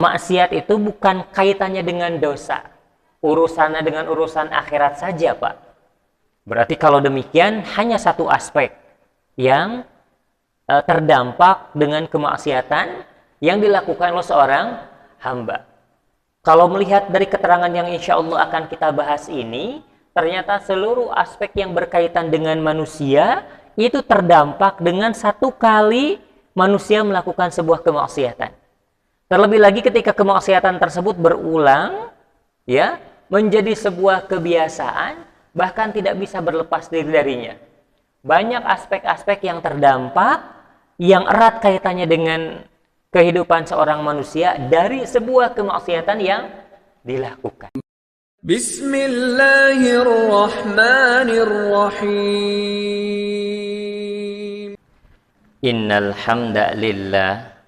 Maksiat itu bukan kaitannya dengan dosa. Urusannya dengan urusan akhirat saja, Pak. Berarti kalau demikian, hanya satu aspek yang terdampak dengan kemaksiatan yang dilakukan oleh seorang hamba. Kalau melihat dari keterangan yang insya Allah akan kita bahas ini, ternyata seluruh aspek yang berkaitan dengan manusia itu terdampak dengan satu kali manusia melakukan sebuah kemaksiatan. Terlebih lagi ketika kemaksiatan tersebut berulang, ya, menjadi sebuah kebiasaan, bahkan tidak bisa berlepas diri darinya. Banyak aspek-aspek yang terdampak, yang erat kaitannya dengan kehidupan seorang manusia dari sebuah kemaksiatan yang dilakukan. Bismillahirrahmanirrahim. Innal hamdalillah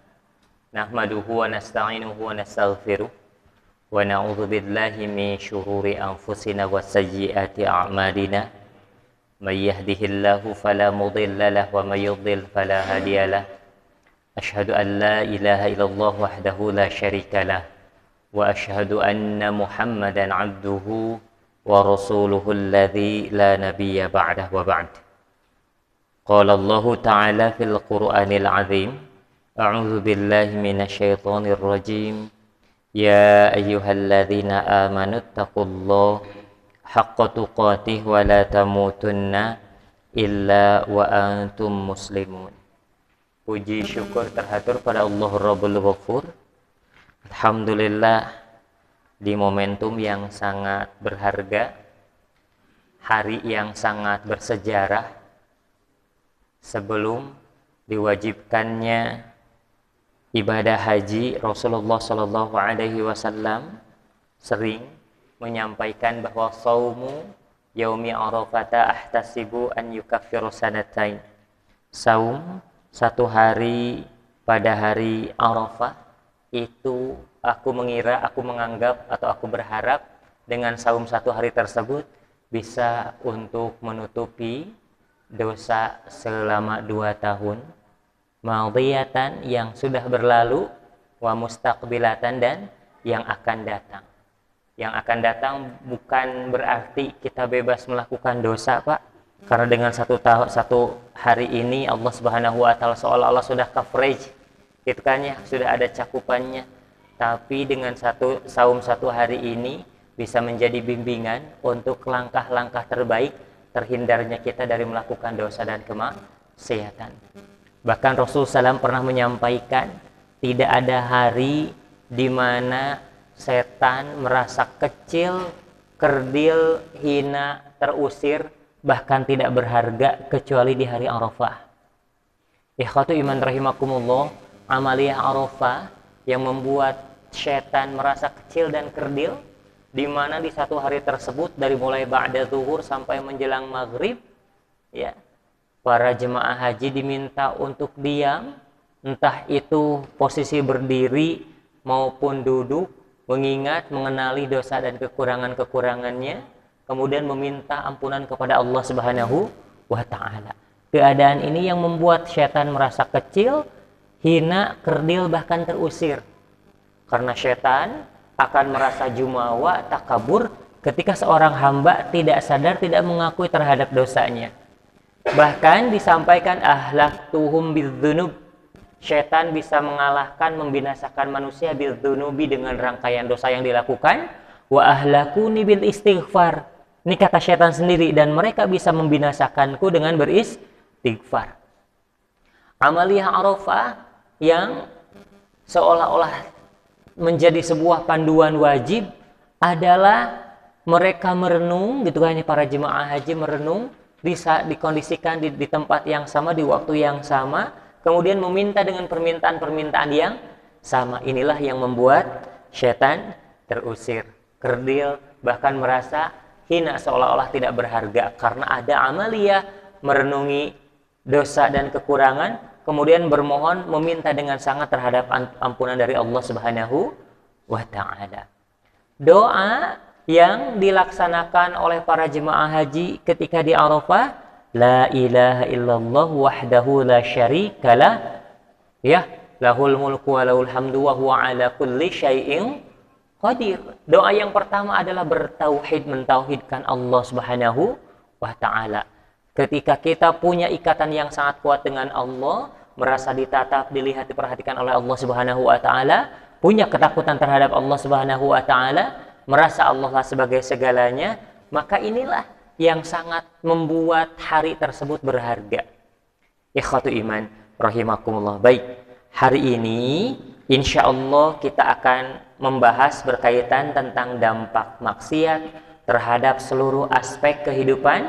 nahmaduhu wa nasta'inuhu wa nastaghfiruh wa na'udzu billahi min syururi anfusina wa sayyiati a'malina. May yahdihillahu fala mudilla lahu wa may yudlil fala hadiyalah. Asyhadu an la ilaha illallah wahdahu la syarikalah wa asyhadu anna Muhammadan abduhu wa rasuluhu alladzi la nabiyya ba'dah wa ba'd. Qala Allah ta'ala fil Qur'anil 'azim. A'udzu billahi minasy syaithanir rajim. Ya ayyuhalladzina amanu taqullaha haqqa tuqatih wa la tamutunna illa wa antum muslimun. Puji syukur terhatur pada Allah Rabbul Ghafur. Alhamdulillah, di momentum yang sangat berharga, hari yang sangat bersejarah, sebelum diwajibkannya ibadah haji, Rasulullah Shallallahu Alaihi Wasallam sering menyampaikan bahwa saumu yaumi arafata ahtasibu an yukaffiru sanatain. Saum satu hari pada hari Arafah itu aku mengira, aku menganggap atau aku berharap dengan saum satu hari tersebut bisa untuk menutupi dosa selama 2 tahun madhiyatan yang sudah berlalu wa mustaqbilatan dan yang akan datang. Yang akan datang bukan berarti kita bebas melakukan dosa, Pak. Karena dengan satu hari ini Allah Subhanahu wa taala seolah-olah sudah coverage, gitu kan ya, sudah ada cakupannya. Tapi dengan saum satu hari ini bisa menjadi bimbingan untuk langkah-langkah terbaik terhindarnya kita dari melakukan dosa dan kemaksiatan. Bahkan Rasulullah SAW pernah menyampaikan tidak ada hari di mana setan merasa kecil, kerdil, hina, terusir, bahkan tidak berharga kecuali di hari Arafah. Ikhwatu iman rahimakumullah, amaliyah Arafah yang membuat setan merasa kecil dan kerdil, di mana di satu hari tersebut dari mulai ba'da zuhur sampai menjelang maghrib, ya, para jemaah haji diminta untuk diam, entah itu posisi berdiri maupun duduk, mengingat, mengenali dosa dan kekurangan-kekurangannya, kemudian meminta ampunan kepada Allah Subhanahu wa ta'ala. Keadaan ini yang membuat syaitan merasa kecil, hina, kerdil, bahkan terusir. Karena syaitan akan merasa jumawa, takabur ketika seorang hamba tidak sadar, tidak mengakui terhadap dosanya. Bahkan disampaikan ahlaktuhum bidzunub, syaitan bisa mengalahkan, membinasakan manusia bidzunubi dengan rangkaian dosa yang dilakukan. Wa ahlakuni bil istighfar, ini kata syaitan sendiri, dan mereka bisa membinasakanku dengan beristighfar. Amaliyah Arafah yang seolah-olah menjadi sebuah panduan wajib adalah mereka merenung, gitu kan, para jemaah haji merenung, dikondisikan di tempat yang sama, di waktu yang sama, kemudian meminta dengan permintaan-permintaan yang sama. Inilah yang membuat syaitan terusir, kerdil, bahkan merasa hina, seolah-olah tidak berharga. Karena ada amaliyah merenungi dosa dan kekurangan, kemudian bermohon, meminta dengan sangat terhadap ampunan dari Allah Subhanahu wa ta'ala. Doa yang dilaksanakan oleh para jemaah haji ketika di La ilaha illallah wahdahu la syarikalah, ya, lahul mulku wa lahul hamdu wa huwa ala kulli syai'in qadir. Doa yang pertama adalah bertauhid, mentauhidkan Allah Subhanahu wa taala. Ketika kita punya ikatan yang sangat kuat dengan Allah, merasa ditatap, dilihat, diperhatikan oleh Allah Subhanahu wa taala, punya ketakutan terhadap Allah Subhanahu wa taala, merasa Allah lah sebagai segalanya, maka inilah yang sangat membuat hari tersebut berharga. Ikhwatu iman rahimakumullah. Baik, hari ini insya Allah kita akan membahas berkaitan tentang dampak maksiat terhadap seluruh aspek kehidupan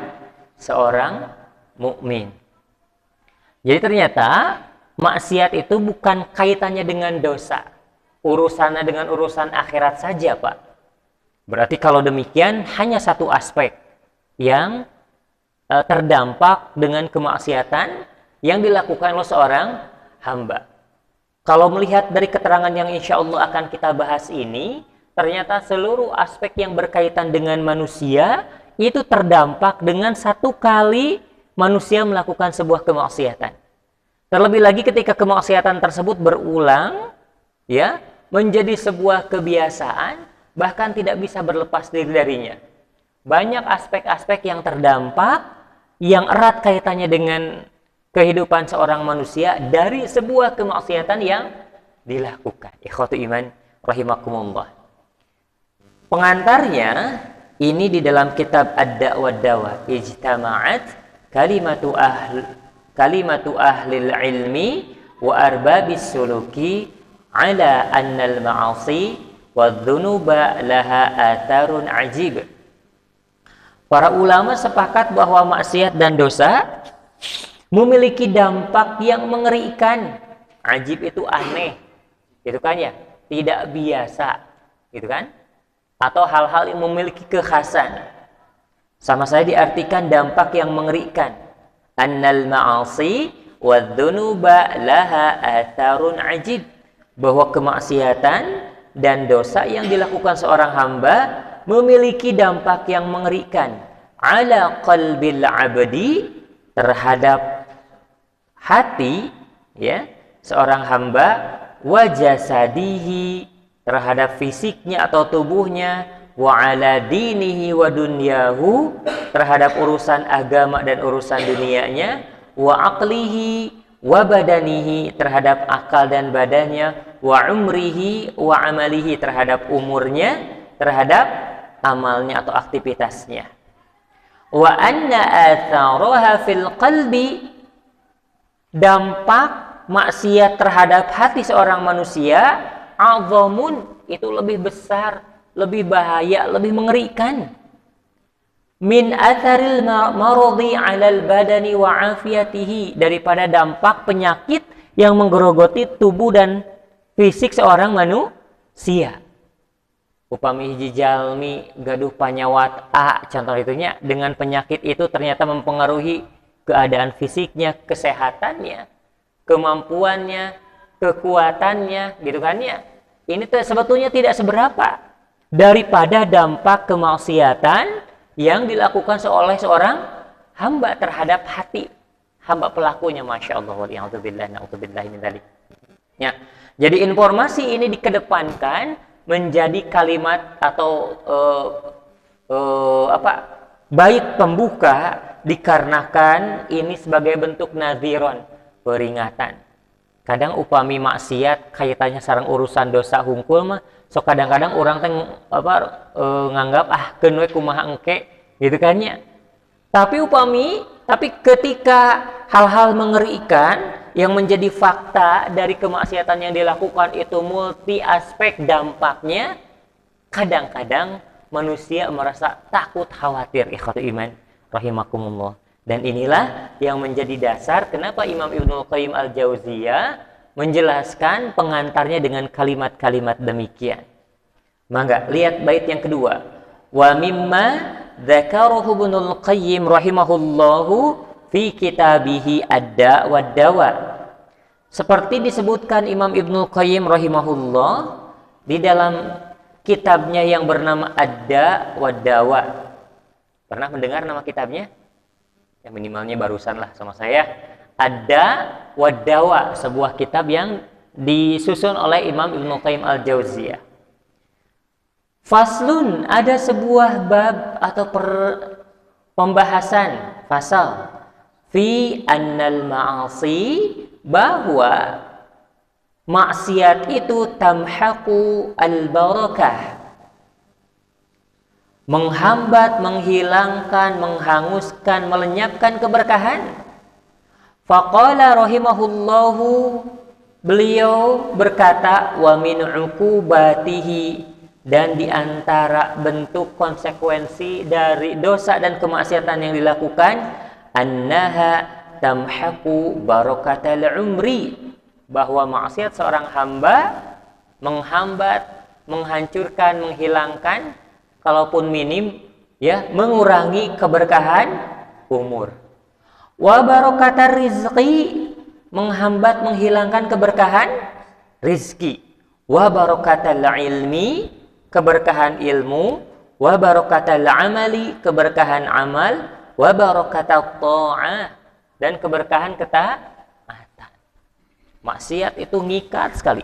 seorang mukmin. Jadi ternyata maksiat itu bukan kaitannya dengan dosa, urusannya dengan urusan akhirat saja, Pak. Berarti kalau demikian hanya satu aspek yang terdampak dengan kemaksiatan yang dilakukan oleh seorang hamba. Kalau melihat dari keterangan yang insya Allah akan kita bahas ini, ternyata seluruh aspek yang berkaitan dengan manusia itu terdampak dengan satu kali manusia melakukan sebuah kemaksiatan. Terlebih lagi ketika kemaksiatan tersebut berulang, ya, menjadi sebuah kebiasaan, bahkan tidak bisa berlepas diri darinya. Banyak aspek-aspek yang terdampak, yang erat kaitannya dengan kehidupan seorang manusia dari sebuah kemaksiatan yang dilakukan. Ikhwatu iman rahimakumullah. Pengantarnya ini di dalam kitab Ad-Da' wad-Dawa, ijtama'at kalimatu ahlil ilmi wa arbabis suluki ala annal ma'asi wadh-dhunuba laha atharun ajib. Para ulama sepakat bahwa maksiat dan dosa memiliki dampak yang mengerikan. Ajib itu aneh, gitu kan ya, tidak biasa, gitu kan? Atau hal-hal yang memiliki kekhasan. Sama saya diartikan dampak yang mengerikan. Annal ma'asi wadh-dhunuba laha atharun ajib. Bahwa kemaksiatan dan dosa yang dilakukan seorang hamba memiliki dampak yang mengerikan. Ala qalbil abdi, terhadap hati, ya, seorang hamba, wa jasadihi, terhadap fisiknya atau tubuhnya, wa ala dinihi wa dunyahu, terhadap urusan agama dan urusan dunianya, wa aqlihi wa badanihi, terhadap akal dan badannya, wa umrihi wa amalihi, terhadap umurnya, terhadap amalnya atau aktivitasnya. Wa anna atharaha fil qalbi, dampak maksiat terhadap hati seorang manusia, azamun, itu lebih besar, lebih bahaya, lebih mengerikan. Min atharil maradi 'alal badani wa afiyatihi, daripada dampak penyakit yang menggerogoti tubuh dan fisik seorang manusia. Upami hiji jalmi gaduh panyawat A, contoh itunya, dengan penyakit itu ternyata mempengaruhi keadaan fisiknya, kesehatannya, kemampuannya, kekuatannya, gitu kan ya. Ini sebetulnya tidak seberapa daripada dampak kemaksiatan yang dilakukan oleh seorang hamba terhadap hati hamba pelakunya. Masya Allah, wa'alaikumsalam, na'udzubillah min dzalik. Ya, jadi informasi ini dikedepankan menjadi kalimat atau bait pembuka, dikarenakan ini sebagai bentuk nadhiron, peringatan. Kadang upami maksiat kaitannya sareng urusan dosa hungkul mah, so kadang-kadang orang teh nganggap keun we kumaha engke, gitu kan ya. Tapi ketika hal-hal mengerikan yang menjadi fakta dari kemaksiatan yang dilakukan itu multi aspek dampaknya, kadang-kadang manusia merasa takut, khawatir. Ikhwatu iman rahimakumullah. Dan inilah yang menjadi dasar kenapa Imam Ibnul Qayyim Al-Jauziyah menjelaskan pengantarnya dengan kalimat-kalimat demikian. Maka lihat bait yang kedua. Wa mimma dzakarahu Ibnul Qayyim rahimahullahu fi kitabihi Ad-Da' wad-Dawa. Seperti disebutkan Imam Ibnul Qayyim rahimahullah di dalam kitabnya yang bernama Ad-Da' wad-Dawa. Pernah mendengar nama kitabnya? Ya minimalnya barusan lah sama saya. Ad-Da' wad-Dawa, sebuah kitab yang disusun oleh Imam Ibnu Qayyim Al-Jauziyah. Faslun, ada sebuah bab atau pembahasan fasal fi annal ma'asi, bahwa maksiat itu tamhaqu al-barakah, menghambat, menghilangkan, menghanguskan, melenyapkan keberkahan. Faqala rahimahullahu, beliau berkata, wa min uqubatihi, dan diantara bentuk konsekuensi dari dosa dan kemaksiatan yang dilakukan, annaha tamhaqu barakatal umri, bahwa maksiat seorang hamba menghambat, menghancurkan, menghilangkan, kalaupun minim, ya, mengurangi keberkahan umur. Wa barakatar rizqi, menghambat, menghilangkan keberkahan rizki. Wa barakatal ilmi, keberkahan ilmu. Wa barakatal amali, keberkahan amal. Wa barakatat ta'ah, dan keberkahan ketaatan. Maksiat itu ngikat sekali,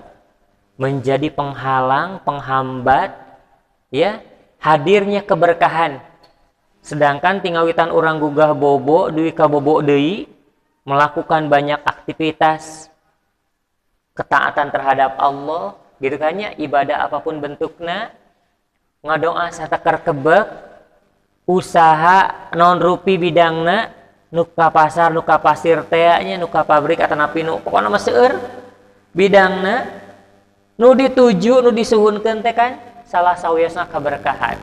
menjadi penghalang, penghambat, ya, hadirnya keberkahan. Sedangkan tinggawitan orang gugah bobo duwi ka bobo deui, melakukan banyak aktivitas ketaatan terhadap Allah, gitu kan ya, ibadah apapun bentuknya, ngadoa satakar kebek, usaha non rupi bidangna, nu ka pasar, nu ka pasir teh nya, nu ka pabrik atanapi nu pokona mah seueur bidangna, nu dituju, nu disuhunkeun teh kan salah sawiosna keberkahan.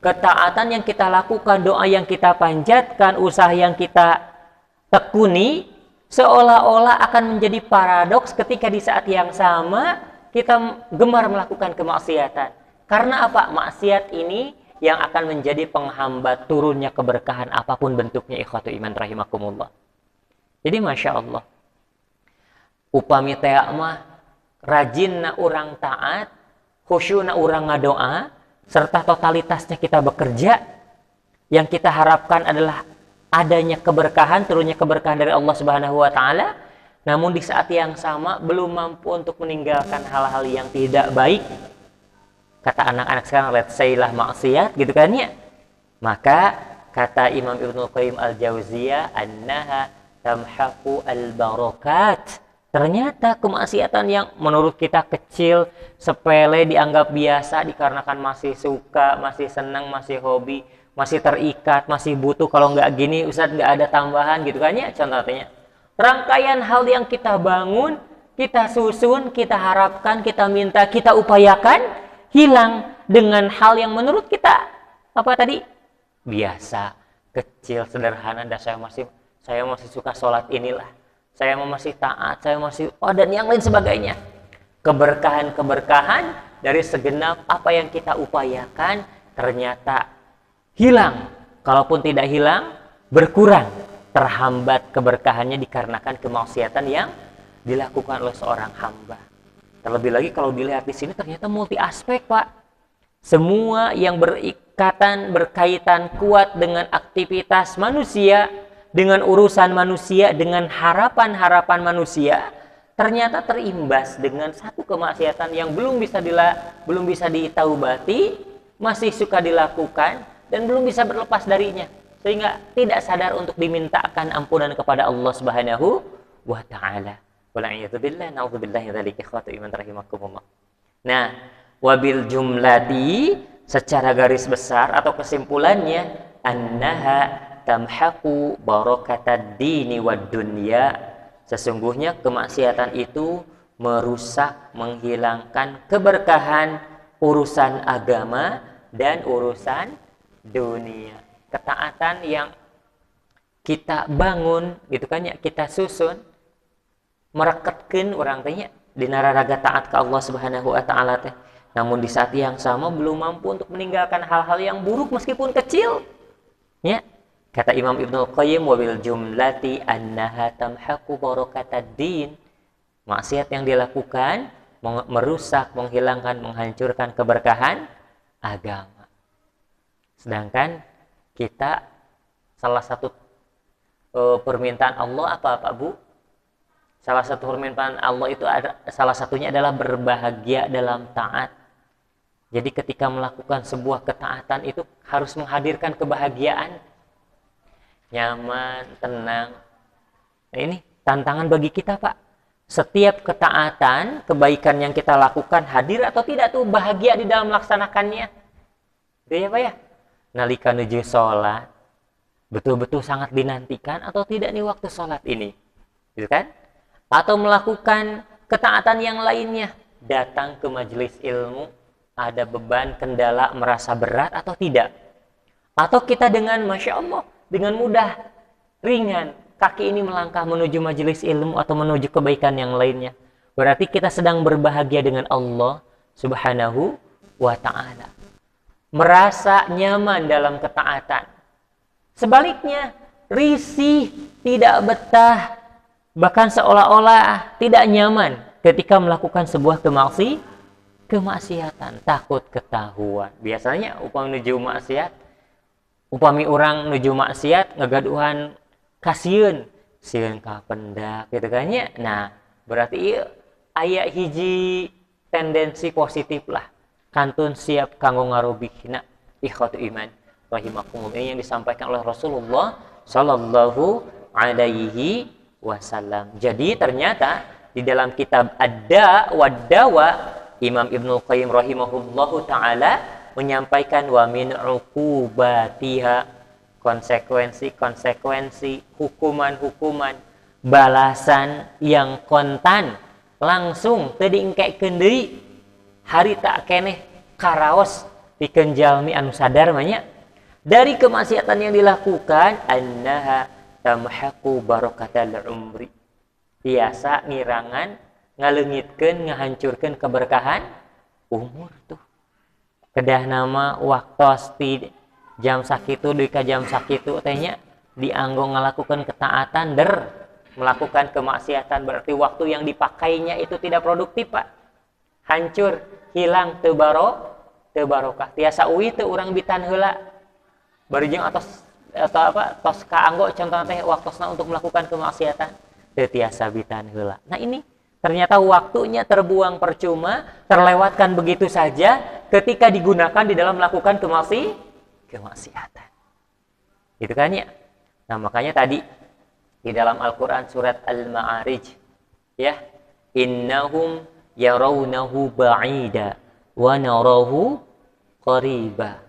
Ketaatan yang kita lakukan, doa yang kita panjatkan, usaha yang kita tekuni, seolah-olah akan menjadi paradoks ketika di saat yang sama kita gemar melakukan kemaksiatan. Karena apa? Maksiat ini yang akan menjadi penghambat turunnya keberkahan apapun bentuknya, ikhwatu iman rahimakumullah. Jadi Masya Allah, upami teh mah rajinna urang taat, khusyuna urang ngadoa, serta totalitasnya kita bekerja, yang kita harapkan adalah adanya keberkahan, turunnya keberkahan dari Allah Subhanahu wa taala. Namun di saat yang sama belum mampu untuk meninggalkan hal-hal yang tidak baik. Kata anak-anak sekarang, let's say lah maksiat, gitu kan ya. Maka kata Imam Ibnu Qayyim Al-Jauziyah, annaha tamhaqu al-barakat. Ternyata kemaksiatan yang menurut kita kecil, sepele, dianggap biasa, dikarenakan masih suka, masih senang, masih hobi, masih terikat, masih butuh. Kalau nggak gini, Ustaz nggak ada tambahan, gitu kan ya. Contohnya, rangkaian hal yang kita bangun, kita susun, kita harapkan, kita minta, kita upayakan, hilang dengan hal yang menurut kita apa tadi? Biasa, kecil, sederhana, dan saya masih suka sholat inilah. Saya masih taat, saya masih dan yang lain sebagainya. Keberkahan-keberkahan dari segenap apa yang kita upayakan ternyata hilang. Kalaupun tidak hilang, berkurang, terhambat keberkahannya dikarenakan kemaksiatan yang dilakukan oleh seorang hamba. Terlebih lagi kalau dilihat di sini ternyata multi aspek, Pak. Semua yang berkaitan kuat dengan aktivitas manusia, dengan urusan manusia, dengan harapan-harapan manusia, ternyata terimbas dengan satu kemaksiatan yang belum bisa ditaubati, masih suka dilakukan, dan belum bisa berlepas darinya, sehingga tidak sadar untuk dimintakan ampunan kepada Allah Subhanahu wa taala. Wala'iyatubillah, na'udzubillahi dzalika, ikhwatu iman rahimakumullah. Nah, wabil jumlati, secara garis besar atau kesimpulannya, annaha tamhaqu barakatad dini wad dunya. Sesungguhnya kemaksiatan itu merusak, menghilangkan keberkahan urusan agama dan urusan dunia. Ketaatan yang kita bangun, gitu kan ya, kita susun, merekatkan orang tanya di nararaga taat ke Allah Subhanahu wa taala teh. Namun di saat yang sama belum mampu untuk meninggalkan hal-hal yang buruk meskipun kecil. Ya. Kata Imam Ibnu Qayyim, wabil jumlati annaha tamhaqu barakatad din. Maksiat yang dilakukan merusak, menghilangkan, menghancurkan keberkahan agama. Sedangkan kita salah satu permintaan Allah apa Bu? Salah satu permintaan Allah itu ada, salah satunya adalah berbahagia dalam taat. Jadi ketika melakukan sebuah ketaatan itu harus menghadirkan kebahagiaan, nyaman, tenang. Nah, ini tantangan bagi kita, Pak. Setiap ketaatan, kebaikan yang kita lakukan hadir atau tidak tuh bahagia di dalam melaksanakannya. Gitu ya, Pak ya. Nalika nuju sholat, betul-betul sangat dinantikan atau tidak nih waktu sholat ini, gitu kan? Atau melakukan ketaatan yang lainnya, datang ke majelis ilmu, ada beban, kendala, merasa berat atau tidak? Atau kita dengan Masya Allah, dengan mudah, ringan, kaki ini melangkah menuju majelis ilmu atau menuju kebaikan yang lainnya. Berarti kita sedang berbahagia dengan Allah Subhanahu wa Ta'ala. Merasa nyaman dalam ketaatan. Sebaliknya, risih, tidak betah, bahkan seolah-olah tidak nyaman ketika melakukan sebuah kemaksiatan, takut ketahuan. Biasanya upami nuju maksiat, upami orang nuju maksiat ngagaduhan kasieun, sieun ka pendak gitu kan nya. Nah, berarti aya hiji tendensi positif lah. Kantun siap kanggo ngarubihna ikhwatu iman rahimakumullah. Ini yang disampaikan oleh Rasulullah sallallahu alaihi wasallam. Jadi ternyata di dalam kitab Ad-Da wad Dawa, Imam Ibnu Qayyim rahimahullahu taala menyampaikan wa min uqubatiha, konsekuensi, hukuman-hukuman, balasan yang kontan langsung teu diengkekeun deui, hari tak keneh karaos pikeun jalmi anu sadar mah nya dari kemaksiatan yang dilakukan, annaha tamhaqu barakatal umri, biasa ngirangan, ngaleungitkeun, ngahancurkeun keberkahan umur tuh. Kedah nama waktos ti jam sakitu deui ka jam sakitu teh nya dianggo ngalakukeun ketaatan melakukan kemaksiatan, berarti waktu yang dipakainya itu tidak produktif, Pak. Hancur, hilang, teu barokah. Tiasa uwi teu urang bitan heula. Bari jeung atos atau apa tos kaanggo contohna teh waktosna untuk melakukan kemaksiatan teu tiasa bitan heula. Nah, ini ternyata waktunya terbuang percuma, terlewatkan begitu saja ketika digunakan di dalam melakukan kemaksiatan. Gitu kan ya? Nah, makanya tadi di dalam Al-Qur'an surat Al-Ma'arij ya, innahum yarawnahu ba'ida wa narahu qariba.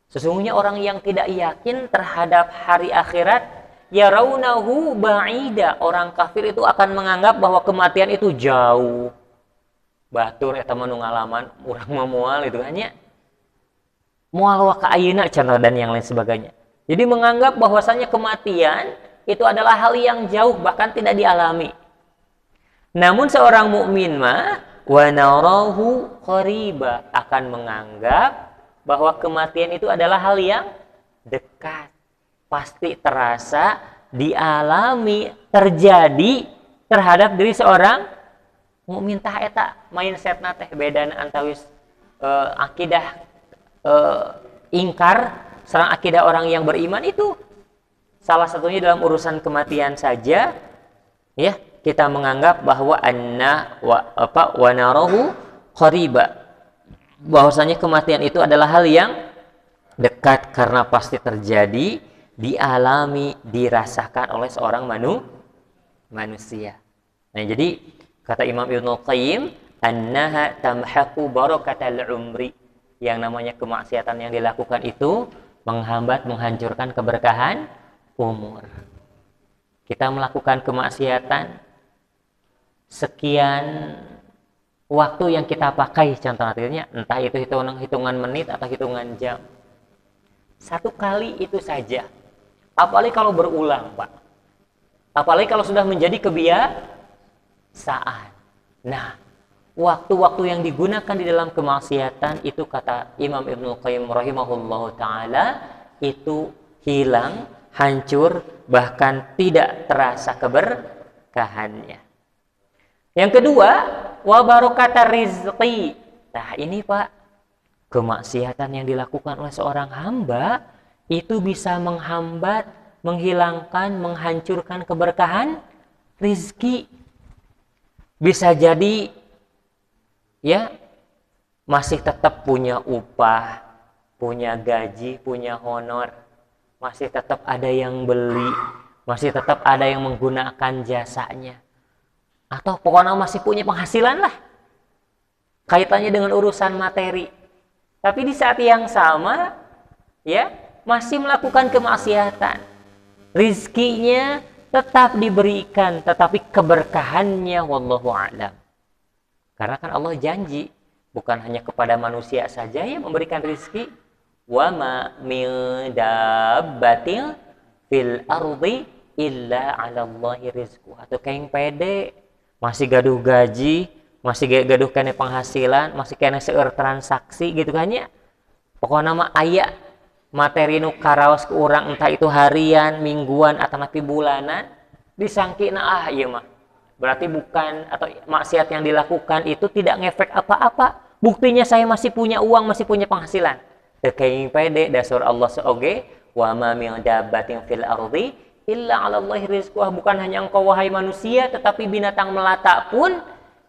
Sesungguhnya orang yang tidak yakin terhadap hari akhirat, yarawnahu ba'ida, orang kafir itu akan menganggap bahwa kematian itu jauh. Batur eta mah nu ngalaman urang mah moal itu kan nya. Moal wa ka ayeuna contoh dan yang lain sebagainya. Jadi menganggap bahwasanya kematian itu adalah hal yang jauh, bahkan tidak dialami. Namun seorang mukmin mah wa narahu qariba, akan menganggap bahwa kematian itu adalah hal yang dekat, pasti terasa, dialami, terjadi terhadap diri seorang mukmin. Tah eta mindsetna teh bedana antawis akidah ingkar sareng akidah orang yang beriman itu. Salah satunya dalam urusan kematian saja ya, kita menganggap bahwa wa narahu qariba, bahwasanya kematian itu adalah hal yang dekat karena pasti terjadi, dialami, dirasakan oleh seorang manusia. Nah, jadi kata Imam Ibnu Qayyim, annaha tamhaqu barakatal umri, yang namanya kemaksiatan yang dilakukan itu menghambat, menghancurkan keberkahan umur. Kita melakukan kemaksiatan, sekian waktu yang kita pakai, contoh artinya entah itu hitungan menit atau hitungan jam, satu kali itu saja. Apalagi kalau berulang, Pak. Apalagi kalau sudah menjadi kebiasaan. Nah, waktu-waktu yang digunakan di dalam kemaksiatan itu kata Imam Ibnu Qayyim rahimahullahu taala itu hilang, hancur, bahkan tidak terasa keberkahannya. Yang kedua, wa barakatar rizqi. Nah, ini Pak, kemaksiatan yang dilakukan oleh seorang hamba itu bisa menghambat, menghilangkan, menghancurkan keberkahan rizki. Bisa jadi ya masih tetap punya upah, punya gaji, punya honor, masih tetap ada yang beli, masih tetap ada yang menggunakan jasanya, atau pokoknya masih punya penghasilan lah kaitannya dengan urusan materi. Tapi di saat yang sama ya masih melakukan kemaksiatan, rizkinya tetap diberikan, tetapi keberkahannya wallahu a'lam. Karena kan Allah janji bukan hanya kepada manusia saja yang memberikan rizki. Wa ma min dabbatin fil ardi illa 'alallahi rizquha. Atau kayak pede masih gaduh gaji, masih gaduh kena penghasilan, masih kena seueur transaksi gitu kan ya. Pokoknya mah aya materi nu karaos ke urang, entah itu harian, mingguan atau napi bulanan, disangkina ieu mah berarti bukan, atau maksiat yang dilakukan itu tidak ngefek apa-apa. Buktinya saya masih punya uang, masih punya penghasilan. Teu pede dasar Allah seoge, wa ma min dabbatin fil ardi illa 'alallahi rizquha. Bukan hanya engkau wahai manusia, tetapi binatang melata pun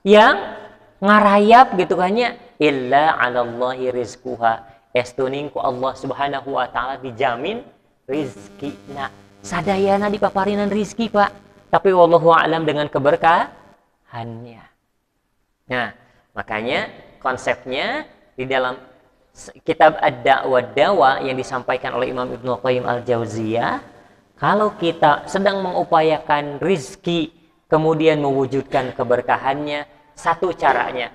yang ngarayap gitu kan ya, illa 'alallahi rizquha. Estuning ku Allah Subhanahu wa taala dijamin rizkina. Sadayana dipaparinan rizki, Pak. Tapi wallahu a'lam dengan keberkahannya. Nah, makanya konsepnya di dalam kitab Ad-Da'wa Dawa yang disampaikan oleh Imam Ibnu Qayyim Al-Jauziyah, kalau kita sedang mengupayakan rizki kemudian mewujudkan keberkahannya, satu caranya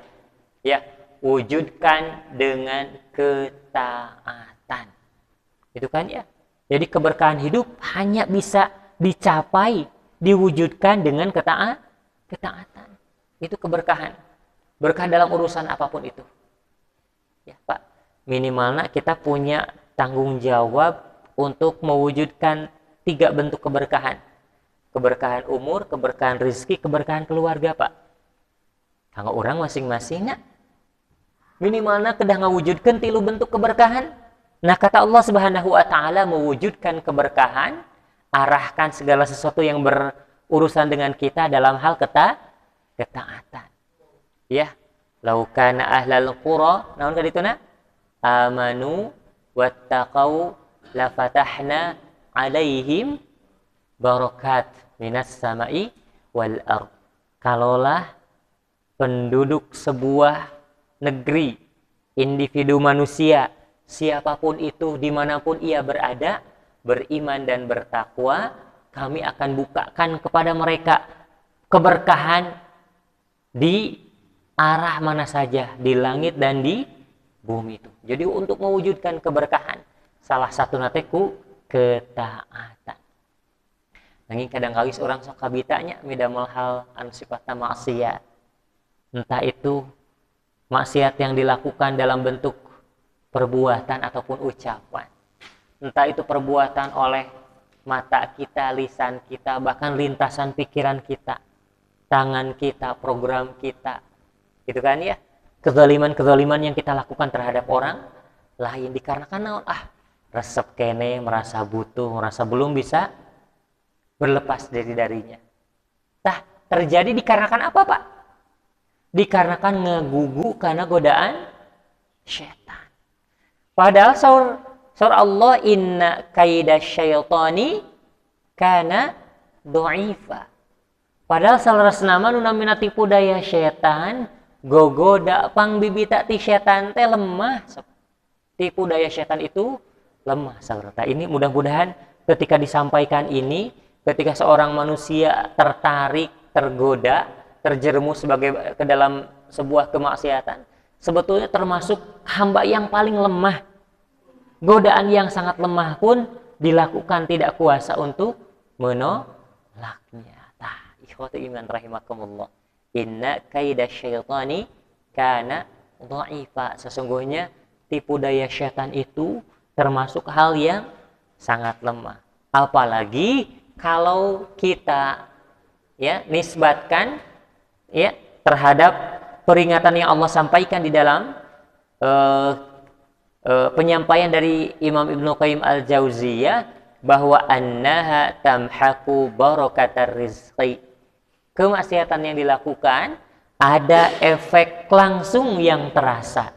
ya, wujudkan dengan ketaatan. Itu kan ya. Jadi keberkahan hidup hanya bisa dicapai, diwujudkan dengan ketaatan. Itu keberkahan. Berkah dalam urusan apapun itu. Ya, Pak. Minimalnya kita punya tanggung jawab untuk mewujudkan 3 bentuk keberkahan. Keberkahan umur, keberkahan rezeki, keberkahan keluarga, Pak. Kanggo orang masing-masingnya minimalnya kedah ngawujudkeun 3 bentuk keberkahan. Nah, kata Allah Subhanahu wa taala mewujudkan keberkahan, arahkan segala sesuatu yang berurusan dengan kita dalam hal ketaatan. Ya, lau kana ahlal qura, naon kadituna? Amanu wattaqau la fatahna alaihim barakat minas sama'i wal ard. Kalaulah penduduk sebuah negeri, individu manusia, siapapun itu, dimanapun ia berada, beriman dan bertakwa, kami akan bukakan kepada mereka keberkahan di arah mana saja, di langit dan di bumi itu. Jadi untuk mewujudkan keberkahan, salah satu nateku ketaatan. Nanging kadang kali orang sok kabitanya midamel hal anu sifatna maksiat. Entah itu maksiat yang dilakukan dalam bentuk perbuatan ataupun ucapan. Entah itu perbuatan oleh mata kita, lisan kita, bahkan lintasan pikiran kita, tangan kita, program kita. Gitu kan ya? Kezaliman-kezaliman yang kita lakukan terhadap orang lain dikarenakan naon? Resep kene, merasa butuh, merasa belum bisa berlepas darinya. Tah, terjadi dikarenakan apa, Pak? Dikarenakan ngegugu karena godaan syaitan. Padahal saur Allah, inna kaida syaitani kana dha'ifa. Padahal salerasna mah nu namina tipu daya syaitan, gogoda pangbibita ti syaitan teh lemah. Tipu daya syaitan itu lemah saudara. Ini mudah-mudahan ketika disampaikan ini, ketika seorang manusia tertarik, tergoda, terjerumus ke dalam sebuah kemaksiatan, sebetulnya termasuk hamba yang paling lemah. Godaan yang sangat lemah pun dilakukan tidak kuasa untuk menolaknya. Ikhwati iman rahimakumullah. Inna kaida syaitani kana dha'ifa. Sesungguhnya tipu daya syaitan itu termasuk hal yang sangat lemah. Apalagi kalau kita ya nisbatkan ya terhadap peringatan yang Allah sampaikan di dalam penyampaian dari Imam Ibnu Qayyim Al-Jauziyah bahwa annaha tamhaku barakatar rizqi. Kemaksiatan yang dilakukan ada efek langsung yang terasa.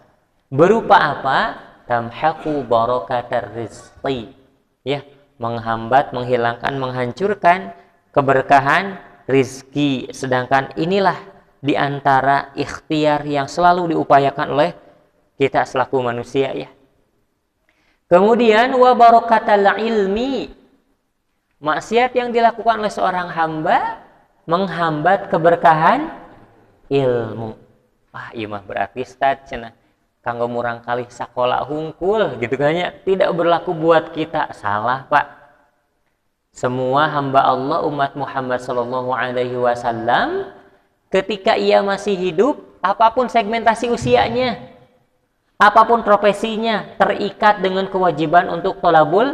Berupa apa? Tamhaqu barakatar rizqi. Ya, menghambat, menghilangkan, menghancurkan keberkahan rizki. Sedangkan inilah di antara ikhtiar yang selalu diupayakan oleh kita selaku manusia ya. Kemudian wa barakatal ilmi. Maksiat yang dilakukan oleh seorang hamba menghambat keberkahan ilmu. Wah, iya mah berarti Ustaz cenah kanggo murang kali sakola hungkul gitu kan ya, tidak berlaku buat kita. Salah, Pak. Semua hamba Allah umat Muhammad sallallahu alaihi wasallam ketika ia masih hidup, apapun segmentasi usianya, apapun profesinya, terikat dengan kewajiban untuk thalabul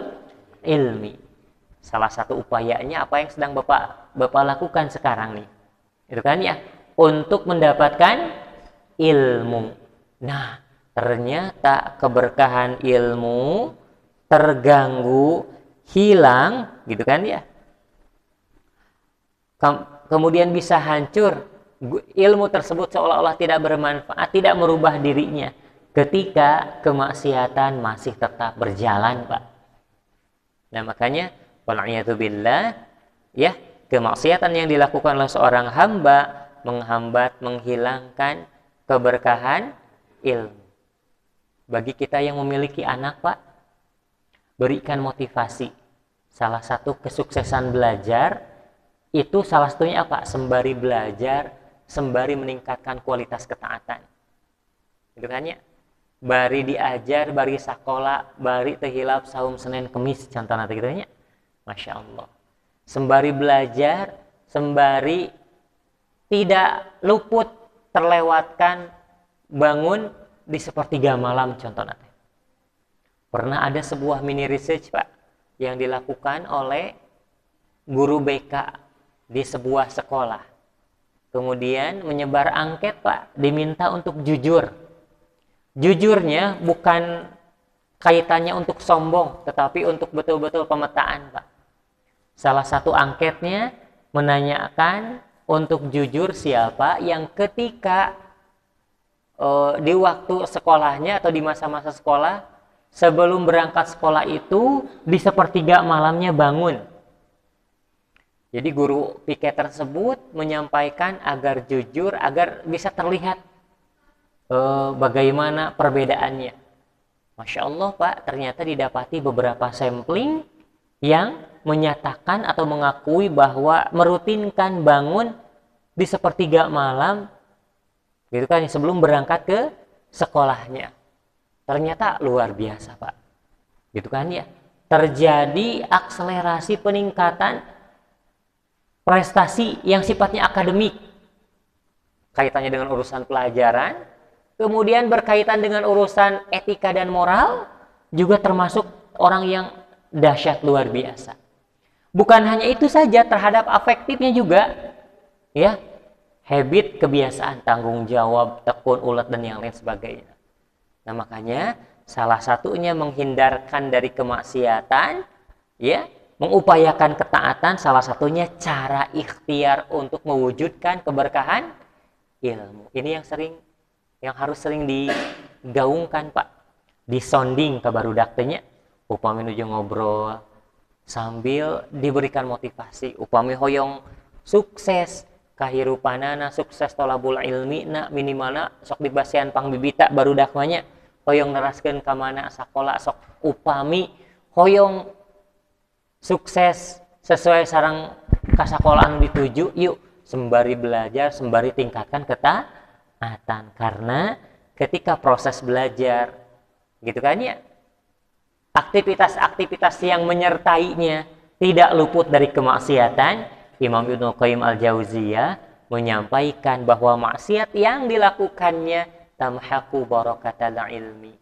ilmi. Salah satu upayanya apa yang sedang Bapak lakukan sekarang nih. Itu kan ya, untuk mendapatkan ilmu. Nah, ternyata keberkahan ilmu terganggu, hilang, gitu kan ya. Kemudian bisa hancur. Ilmu tersebut seolah-olah tidak bermanfaat, tidak merubah dirinya ketika kemaksiatan masih tetap berjalan, Pak. Nah, makanya wal'iyadzubillah ya, kemaksiatan yang dilakukan oleh seorang hamba menghambat, menghilangkan keberkahan ilmu. Bagi kita yang memiliki anak, Pak, berikan motivasi. Salah satu kesuksesan belajar itu salah satunya apa? Sembari belajar, sembari meningkatkan kualitas ketaatan. Gitu kan ya? Bari diajar, bari sakola, bari tehilap saum Senin Kemis, contoh nanti gitu ya. Masya Allah. Sembari belajar, sembari tidak luput terlewatkan bangun di sepertiga malam, contoh nanti. Pernah ada sebuah mini research, Pak, yang dilakukan oleh guru BK di sebuah sekolah. Kemudian menyebar angket, Pak, diminta untuk jujur. Jujurnya bukan kaitannya untuk sombong, tetapi untuk betul-betul pemetaan, Pak. Salah satu angketnya menanyakan untuk jujur siapa yang ketika di waktu sekolahnya atau di masa-masa sekolah, sebelum berangkat sekolah itu di sepertiga malamnya bangun. Jadi guru piket tersebut menyampaikan agar jujur, agar bisa terlihat bagaimana perbedaannya. Masya Allah, Pak, ternyata didapati beberapa sampling yang menyatakan atau mengakui bahwa merutinkan bangun di sepertiga malam gitu kan, sebelum berangkat ke sekolahnya. Ternyata luar biasa, Pak. Gitu kan ya. Terjadi akselerasi peningkatan prestasi yang sifatnya akademik. Kaitannya dengan urusan pelajaran, kemudian berkaitan dengan urusan etika dan moral, juga termasuk orang yang dahsyat luar biasa. Bukan hanya itu saja, terhadap afektifnya juga, ya, habit, kebiasaan, tanggung jawab, tekun, ulet, dan yang lain sebagainya. Nah, makanya salah satunya menghindarkan dari kemaksiatan, ya, mengupayakan ketaatan, salah satunya cara ikhtiar untuk mewujudkan keberkahan ilmu. Ini yang harus sering digaungkan, Pak. Disonding ke barudak teh nya, upami nuju ngobrol sambil diberikan motivasi, upami hoyong sukses kahirupanana, sukses tolabul ilmi na minimalna sok dibasian pangbibita barudak manya hoyong neraskeun ka mana sakola, sok upami hoyong sukses sesuai sareng kasakolaan dituju, yuk sembari belajar, sembari tingkatkan ketaatan. Karena ketika proses belajar gitu kan ya, aktivitas-aktivitas yang menyertainya tidak luput dari kemaksiatan. Imam Ibnu Qayyim Al-Jauziyah menyampaikan bahwa maksiat yang dilakukannya tamhaqu barakatal ilmi,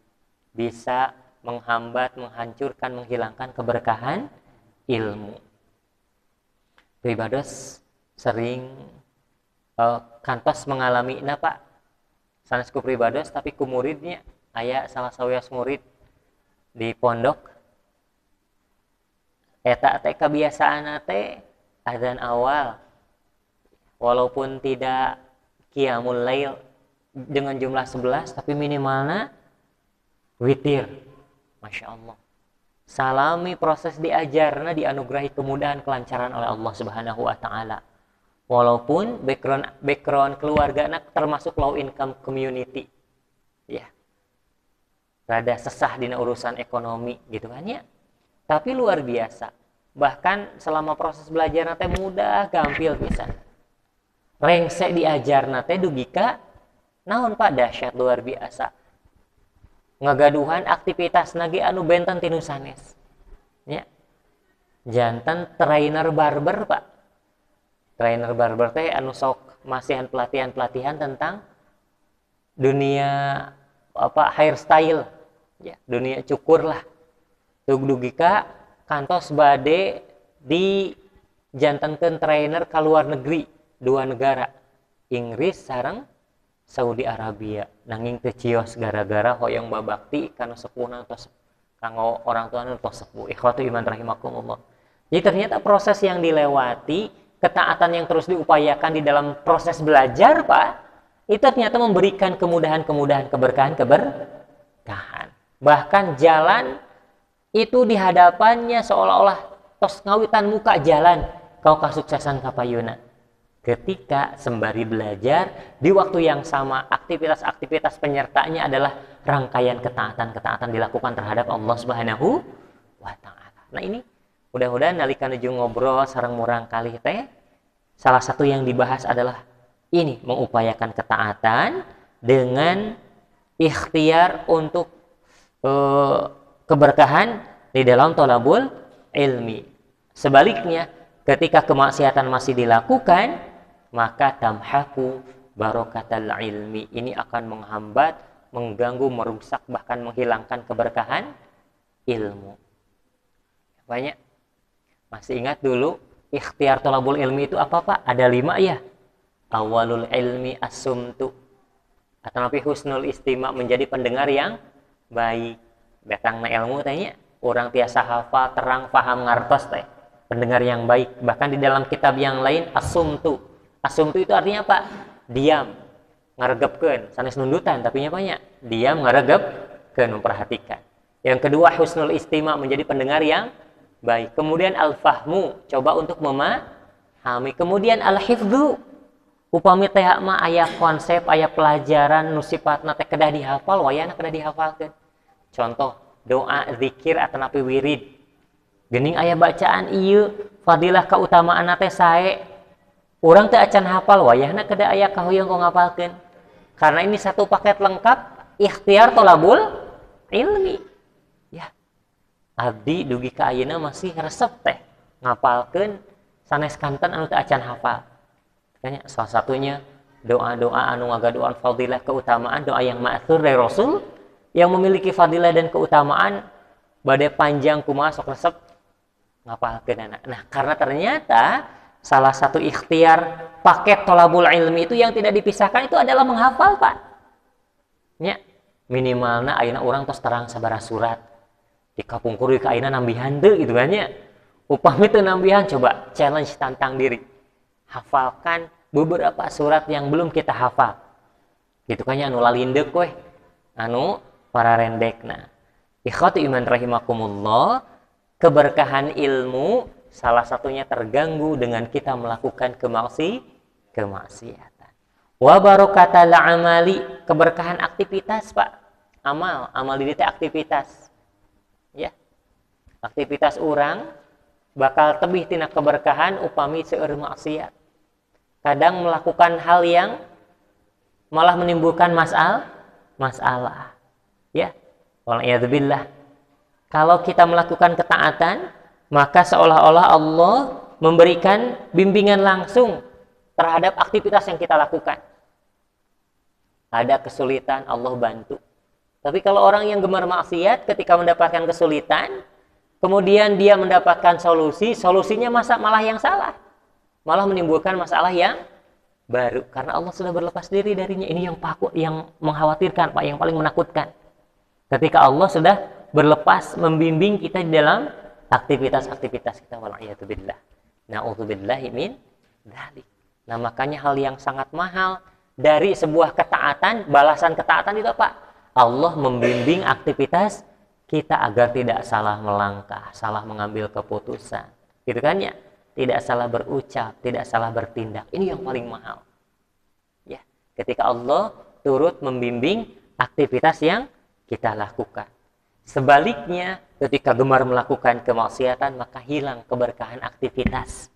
bisa menghambat, menghancurkan, menghilangkan keberkahan ilmu. Pribados sering kantos mengalami Pak, sanes ku pribados tapi ku muridnya aya salah sawias murid di pondok eta teh kebiasaan teh adzan awal walaupun tidak qiyamul lail dengan jumlah 11 tapi minimalnya witir. Masya Allah. Salami proses diajarna dianugerahi kemudahan kelancaran oleh Allah Subhanahu wa taala. Walaupun background keluarganya termasuk low income community. Ya. Rada sesah dina urusan ekonomi gitu kan ya. Tapi luar biasa. Bahkan selama proses belajar teh mudah, gampil pisan. Rengsek diajarna teh dugi ka naon Pak, dahsyat luar biasa. Ngagaduhan aktivitas nage anu benten tinu sanes. Ya. Jantan trainer barber Pak. Trainer barber teh anu sok masihan pelatihan-pelatihan tentang dunia hairstyle. Ya, dunia cukur lah. Dugi ka kantos bade di jantankeun trainer ka luar negeri, 2 negara, Inggris sareng Saudi Arabia. Nanging teu cios gara-gara hoyong babakti kana sepuhna tos kanggo orang tua anu tos sepuh. Ikhwatu iman rahimakumullah. Jadi ternyata proses yang dilewati, ketaatan yang terus diupayakan di dalam proses belajar, Pak, itu ternyata memberikan kemudahan-kemudahan, keberkahan. Bahkan jalan itu di hadapannya seolah-olah tos ngawitan muka jalan kau kasuksesan kapayuna. Ketika sembari belajar di waktu yang sama aktivitas-aktivitas penyertanya adalah rangkaian ketaatan-ketaatan dilakukan terhadap Allah Subhanahu wa taala. Nah ini mudah-mudahan nalika nuju ngobrol sareng murang kali teh salah satu yang dibahas adalah ini mengupayakan ketaatan dengan ikhtiar untuk keberkahan di dalam thalabul ilmi. Sebaliknya, ketika kemaksiatan masih dilakukan, maka tamhaku barokatal ilmi. Ini akan menghambat, mengganggu, merusak, bahkan menghilangkan keberkahan ilmu. Banyak. Masih ingat dulu ikhtiar thalabul ilmi itu apa Pak? Ada 5 ya. Awalul ilmi as-sumtu. Atau husnul istima, menjadi pendengar yang baik. Datang na ilmu tanya orang tiasa hafal terang paham ngartos teh pendengar yang baik. Bahkan di dalam kitab yang lain asumtu itu artinya apa? Diam, ngaregepkeun, sanes nundutan tapi nya banyak diam, ngaregepkeun, memperhatikan. Yang kedua husnul istima, menjadi pendengar yang baik. Kemudian al-fahmu, coba untuk memahami. Kemudian al-hifdzu, upami teh mah aya konsep, aya pelajaran nu sifatna teh kedah dihafal, wayana kedah dihafalkeun. Contoh, doa, zikir, atau napi wirid. Gening aya bacaan ieu, fadilah kautamaan teh sae. Urang teh acan hafal, wayahna kedah aya kahoyong kong ngapalkeun. Karena ini satu paket lengkap, ikhtiar thalabul ilmi. Ya. Abdi dugi ka ayeuna masih resep teh ngapalkeun sanes kanten anu teh acan hafal. Makanya salah satunya doa-doa anu ngagaduan fadilah keutamaan, doa yang ma'tsur dari Rasul yang memiliki fadilah dan keutamaan badai panjang kumaha sok resep ngapalkeun anak. Nah, karena ternyata salah satu ikhtiar paket thalabul ilmi itu yang tidak dipisahkan itu adalah menghafal, Pak. Nya minimalna ayeuna urang tos terang sabaraha surat. Dikapungkur ka ayeuna nambihan teu gitu kan nya. Upami teu nambihan, coba challenge, tantang diri. Hafalkan beberapa surat yang belum kita hafal. Gitu kan nya anu lalindeuh we. Anu para rendek. Nah, ikhwati iman rahimakumullah, keberkahan ilmu salah satunya terganggu dengan kita melakukan kemaksiatan. Wa barakatal amali, keberkahan aktivitas, Pak. Amal di dieu aktivitas. Ya. Aktivitas orang bakal tebih tina keberkahan upami seueur maksiat. Kadang melakukan hal yang malah menimbulkan masalah. Ya, waliyadzubillah. Kalau kita melakukan ketaatan, maka seolah-olah Allah memberikan bimbingan langsung terhadap aktivitas yang kita lakukan. Ada kesulitan, Allah bantu. Tapi kalau orang yang gemar maksiat ketika mendapatkan kesulitan, kemudian dia mendapatkan solusinya malah yang salah. Malah menimbulkan masalah yang baru. Karena Allah sudah berlepas diri darinya. Ini yang mengkhawatirkan, Pak, yang paling menakutkan. Ketika Allah sudah berlepas membimbing kita di dalam aktivitas-aktivitas kita, wal'iyatubillah. Na'udzubillahi min dzalik. Nah, makanya hal yang sangat mahal dari sebuah ketaatan, balasan ketaatan itu apa? Allah membimbing aktivitas kita agar tidak salah melangkah, salah mengambil keputusan. Gitu kan ya? Tidak salah berucap, tidak salah bertindak. Ini yang paling mahal. Ya, ketika Allah turut membimbing aktivitas yang kita lakukan. Sebaliknya, ketika gemar melakukan kemaksiatan, maka hilang keberkahan aktivitas.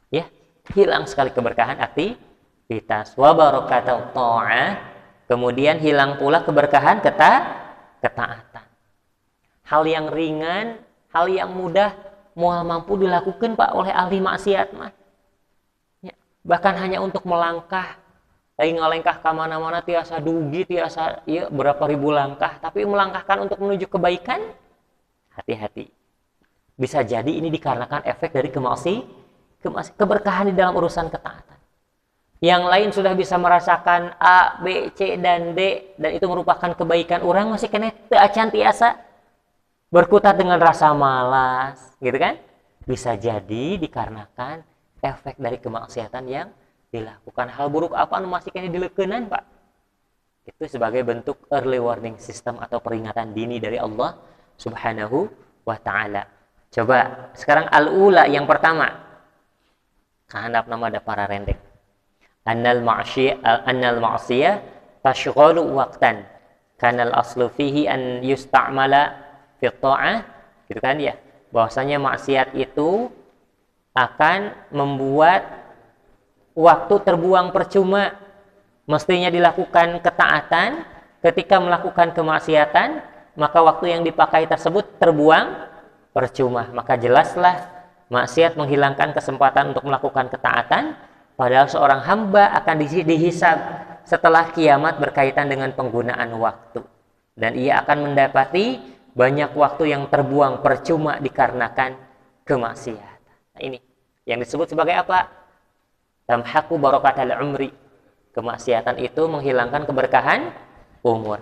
Ya, hilang sekali keberkahan aktivitas. Wa barakatul ta'ah, kemudian hilang pula keberkahan ketaatan. Hal yang ringan, hal yang mudah, mual mampu dilakukan Pak oleh ahli maksiat mah. Ya, bahkan hanya untuk melangkah, lagi ngalengkah ke mana-mana tiasa dugi, tiasa ya, berapa ribu langkah, tapi melangkahkan untuk menuju kebaikan, hati-hati. Bisa jadi ini dikarenakan efek dari keberkahan di dalam urusan ketaatan. Yang lain sudah bisa merasakan A, B, C, dan D, dan itu merupakan kebaikan. Orang masih kena acan tiasa berkutat dengan rasa malas, gitu kan? Bisa jadi dikarenakan efek dari kemaksiatan yang dilakukan. Hal buruk apa anu masih kena dileukeunnan, Pak? Itu sebagai bentuk early warning system atau peringatan dini dari Allah Subhanahu wa ta'ala. Coba sekarang al-ula yang pertama. Kehandap nama ada para rendek. Annal ma'siyah tashghalu waqtan. Kanal aslu fihi an yusta'mala fi ta'ah. Gitu kan ya. Bahwasanya maksiat itu akan membuat waktu terbuang percuma. Mestinya dilakukan ketaatan, ketika melakukan kemaksiatan, maka waktu yang dipakai tersebut terbuang percuma. Maka jelaslah maksiat menghilangkan kesempatan untuk melakukan ketaatan, padahal seorang hamba akan dihisab setelah kiamat berkaitan dengan penggunaan waktu. Dan ia akan mendapati banyak waktu yang terbuang percuma dikarenakan kemaksiatan. Nah, ini yang disebut sebagai apa? Tamhaqu barakatal umri. Kemaksiatan itu menghilangkan keberkahan umur.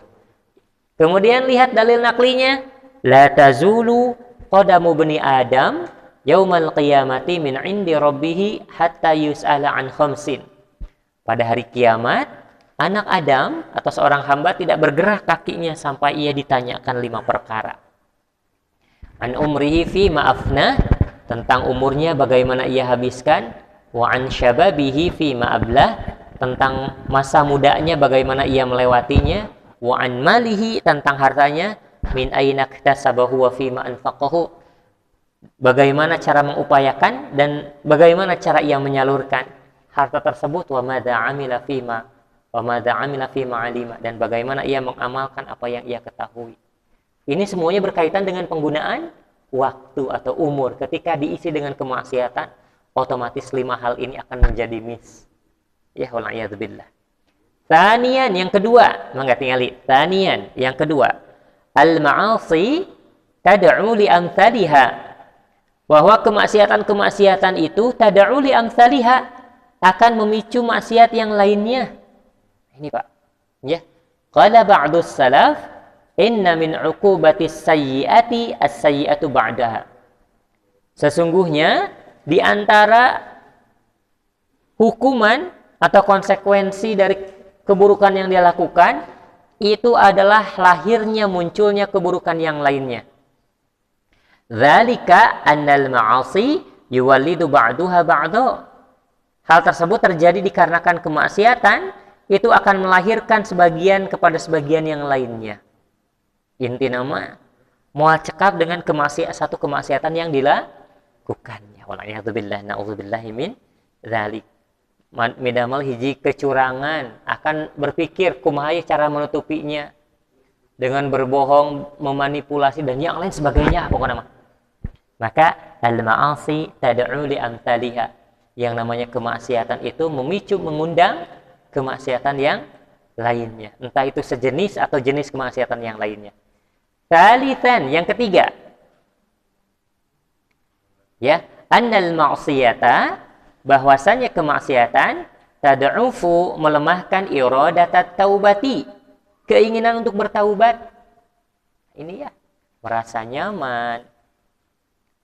Kemudian lihat dalil naklinya. La tazulu qadamu bani Adam yaumal qiyamati min indi rabbih hatta yus'ala an khamsin. Pada hari kiamat, anak Adam atau seorang hamba tidak bergerak kakinya sampai ia ditanyakan 5 perkara. An umrihi fi ma'afna, tentang umurnya bagaimana ia habiskan. Wa an syababihi fi ma'ablah, tentang masa mudanya bagaimana ia melewatinya. Wa an malihi, tentang hartanya. Min aina iktasabahu wa fi ma anfaqahu, bagaimana cara mengupayakan dan bagaimana cara ia menyalurkan harta tersebut. Wa madza amila fi ma alima, dan bagaimana ia mengamalkan apa yang ia ketahui. Ini semuanya berkaitan dengan penggunaan waktu atau umur. Ketika diisi dengan kemaksiatan, otomatis 5 hal ini akan menjadi miss. Ya wal'iyadzubillah. Tanian, yang kedua, mangga tingali. Tanian, yang kedua, al-ma'asi tad'u li amthaliha, bahwa kemaksiatan-kemaksiatan itu tad'u li amthaliha, akan memicu maksiat yang lainnya. Ini Pak, ya. Qala ba'dus salaf, inna min 'uqubatis sayyi'ati as-sayyi'atu ba'daha. Sesungguhnya di antara hukuman atau konsekuensi dari keburukan yang dia lakukan itu adalah lahirnya munculnya keburukan yang lainnya. Dzalika annal ma'asi yuwallidu ba'daha ba'da. Hal tersebut terjadi dikarenakan kemaksiatan itu akan melahirkan sebagian kepada sebagian yang lainnya. Inti nama moal cekap dengan satu kemaksiatan yang dilakukannya. Wala'iyadzubillah, na'udzubillahi min dzalik. Midamal hiji kecurangan, akan berpikir kumaha cara menutupinya dengan berbohong, memanipulasi dan yang lain sebagainya pokoknya mah. Maka al-ma'asi tad'u li amthaliha, yang namanya kemaksiatan itu memicu, mengundang kemaksiatan yang lainnya, entah itu sejenis atau jenis kemaksiatan yang lainnya. Tsalitsan, yang ketiga, ya, annal ma'siyata, bahwasanya kemaksiatan tad'ufu, melemahkan iradatat taubati, keinginan untuk bertaubat. Ini ya, merasa nyaman,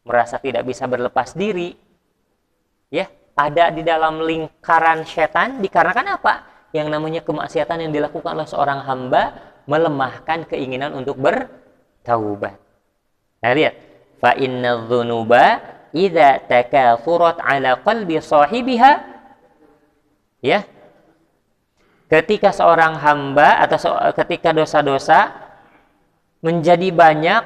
merasa tidak bisa berlepas diri, ya, ada di dalam lingkaran setan dikarenakan apa? yang namanya kemaksiatan yang dilakukan oleh seorang hamba melemahkan keinginan untuk bertaubat. Nah, lihat, fa inna dzunuba idza takathurat ala qalbi sahibiha, ya, ketika seorang hamba atau ketika dosa-dosa menjadi banyak,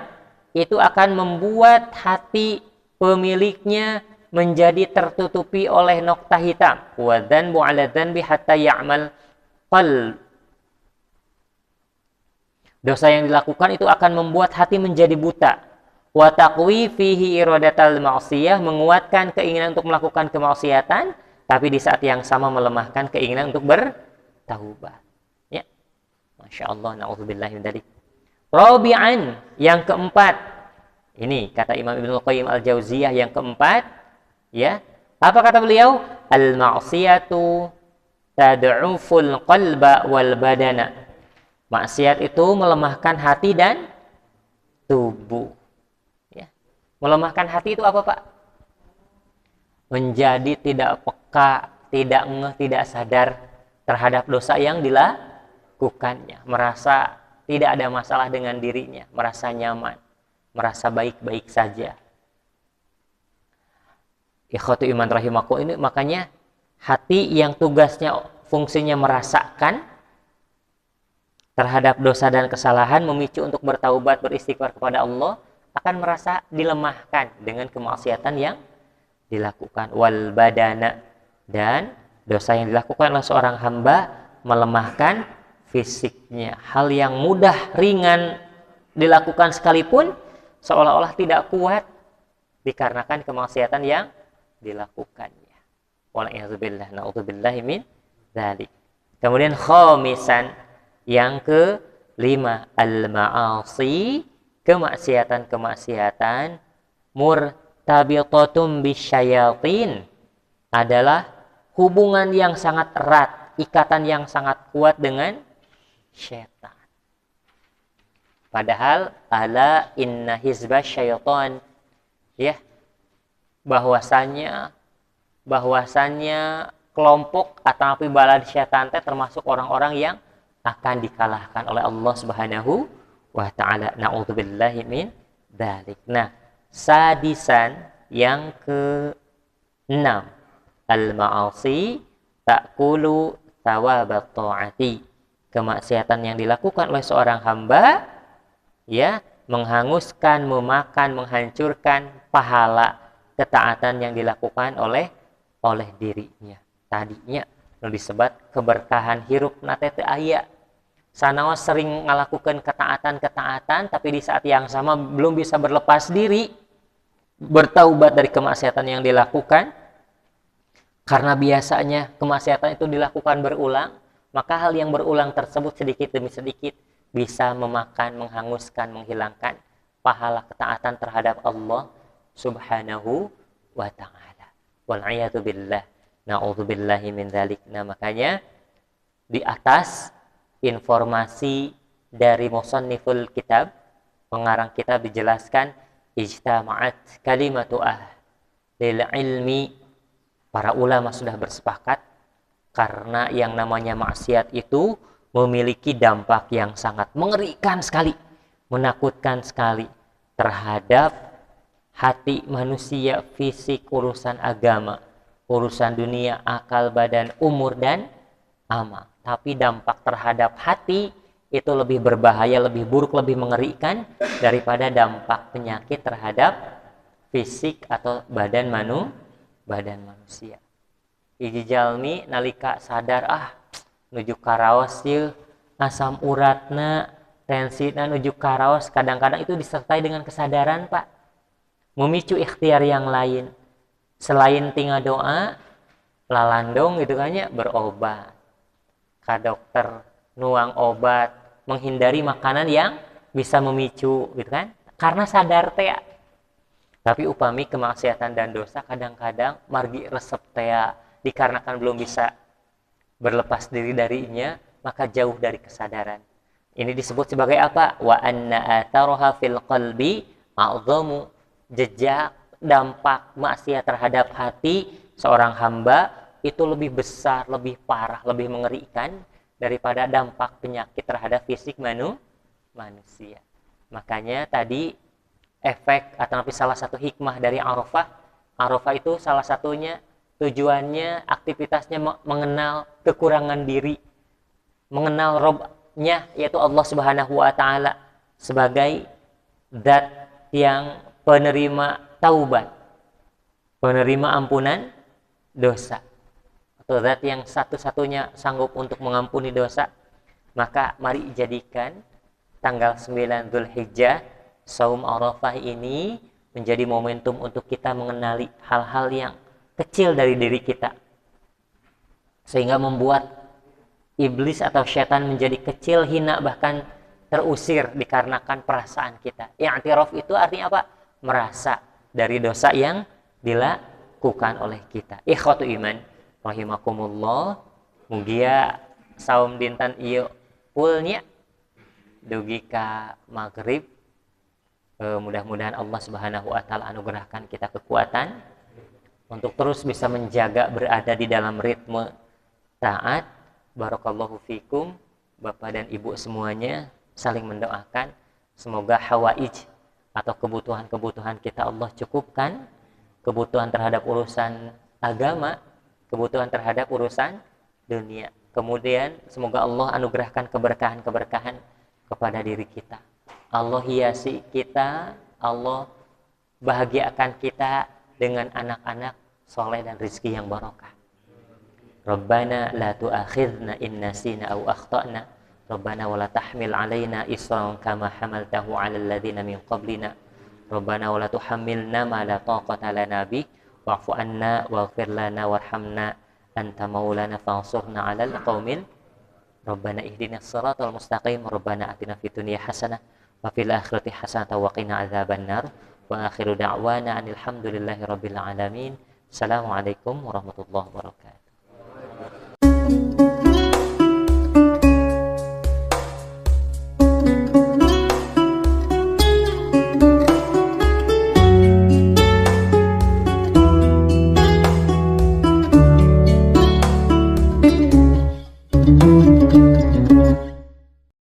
itu akan membuat hati pemiliknya menjadi tertutupi oleh nokta hitam. Wa dzanbu 'ala dzanbi hatta ya'mal qalb. Dosa yang dilakukan itu akan membuat hati menjadi buta. Wa taqwi fihi iradatal ma'siyah, menguatkan keinginan untuk melakukan kemaksiatan, tapi di saat yang sama melemahkan keinginan untuk bertaubat. Ya. Masya Allah, na'udzubillahi min dzalik. Rabi'an, yang keempat. Ini kata Imam Ibnul Qayyim Al-Jauziyah yang keempat, ya. Apa kata beliau? Al-ma'siyatu tad'uful qalba wal badana. Maksiat itu melemahkan hati dan tubuh. Ya. Melemahkan hati itu apa, Pak? Menjadi tidak peka, tidak ngeh, tidak sadar terhadap dosa yang dilakukannya. Merasa tidak ada masalah dengan dirinya, merasa nyaman, merasa baik-baik saja. Ikhwatu iman rahimaku, ini makanya hati yang tugasnya, fungsinya merasakan terhadap dosa dan kesalahan, memicu untuk bertaubat, beristighfar kepada Allah, akan merasa dilemahkan dengan kemaksiatan yang dilakukan. Wal badana, dan dosa yang dilakukan oleh seorang hamba melemahkan fisiknya. Hal yang mudah, ringan dilakukan sekalipun seolah-olah tidak kuat dikarenakan kemaksiatan yang dilakukannya. Wal'iyadzubillah, na'udzubillahi min dzalik. Kemudian khamisan, yang kelima, al-ma'asi, kemaksiatan-kemaksiatan murtabitatun bisyayatin, adalah hubungan yang sangat erat, ikatan yang sangat kuat dengan syaitan. Padahal ala inna hizba syaitan, ya, bahwasanya kelompok atau balad syaitan termasuk orang-orang yang akan dikalahkan oleh Allah Subhanahu wa ta'ala. Na'udzubillahi min dzalik. Nah, sadisan, yang ke-6, al-ma'asi ta'kulu thawabat ta'ati. Kemaksiatan yang dilakukan oleh seorang hamba, ya, menghanguskan, memakan, menghancurkan pahala ketaatan yang dilakukan oleh dirinya. Tadinya disebut keberkahan hirup nate teu aya. Sanaos sering ngalakukeun ketaatan-ketaatan, tapi di saat yang sama belum bisa berlepas diri, bertaubat dari kemaksiatan yang dilakukan. Karena biasanya kemaksiatan itu dilakukan berulang, maka hal yang berulang tersebut sedikit demi sedikit bisa memakan, menghanguskan, menghilangkan pahala ketaatan terhadap Allah Subhanahu wa ta'ala. Wal'iyadu billah, na'udzubillahi min dzalik. Nah, makanya di atas informasi dari musanniful kitab, pengarang kitab, dijelaskan ijtama'at kalimatu ahlil ilmi, para ulama sudah bersepakat karena yang namanya maksiat itu memiliki dampak yang sangat mengerikan sekali, menakutkan sekali terhadap hati manusia, fisik, urusan agama, urusan dunia, akal, badan, umur, dan amal. Tapi dampak terhadap hati itu lebih berbahaya, lebih buruk, lebih mengerikan daripada dampak penyakit terhadap fisik atau badan manusia. Hiji jalmi nalika sadar, nuju karaos ieu, asam uratna, tensina nuju karaos, kadang-kadang itu disertai dengan kesadaran, Pak, memicu ikhtiar yang lain selain tinggal doa, lalandong gitu kan ya, berobat ke dokter, nuang obat, menghindari makanan yang bisa memicu gitu kan, karena sadar teh. Tapi upami kemaksiatan dan dosa kadang-kadang margi resep teh dikarenakan belum bisa berlepas diri darinya, maka jauh dari kesadaran. Ini disebut sebagai apa? Wa anna atharuha fil qalbi a'dhamu. Jejak dampak maksiat terhadap hati seorang hamba itu lebih besar, lebih parah, lebih mengerikan daripada dampak penyakit terhadap fisik manusia. Makanya tadi efek atau salah satu hikmah dari Arafah, Arafah itu salah satunya tujuannya, aktivitasnya mengenal kekurangan diri, mengenal Robnya, yaitu Allah Subhanahu wa Ta'ala, sebagai zat yang penerima taubat, penerima ampunan dosa, atau zat yang satu-satunya sanggup untuk mengampuni dosa. Maka mari jadikan tanggal 9 Dzulhijjah, saum Arafah ini menjadi momentum untuk kita mengenali hal-hal yang kecil dari diri kita, sehingga membuat iblis atau setan menjadi kecil, hina, bahkan terusir dikarenakan perasaan kita. I'tiraf itu artinya apa? Merasa dari dosa yang dilakukan oleh kita. Ikhwatu iman rahimakumullah, mugia saum dinten ieu pulnya dugi ka maghrib. Mudah-mudahan Allah Subhanahu wa Ta'ala anugerahkan kita kekuatan untuk terus bisa menjaga berada di dalam ritme taat. Barakallahu fikum, Bapak dan Ibu semuanya, saling mendoakan semoga hawaij atau kebutuhan-kebutuhan kita Allah cukupkan, kebutuhan terhadap urusan agama, kebutuhan terhadap urusan dunia. Kemudian semoga Allah anugerahkan keberkahan-keberkahan kepada diri kita. Allah hiasi kita, Allah bahagiakan kita dengan anak-anak soleh dan rizki yang barokah. Rabbana la tu'akhidna in nasina aw akhtana. Rabbana wa la tahmil alaina isran kama hamaltahu 'alal ladzina min qablina. Rabbana wa la tuhammilna ma la taqata lana bih wa'fu anna waghfir lana warhamna anta maulana fansurna 'alal qaumil. Rabbana ihdinas siratal mustaqim. Rabbana atina fid dunya hasanah wa fil akhirati hasanah wa qina adzabannar. Wa akhiru da'wana alhamdulillahi rabbil alamin. Assalamualaikum warahmatullahi wabarakatuh.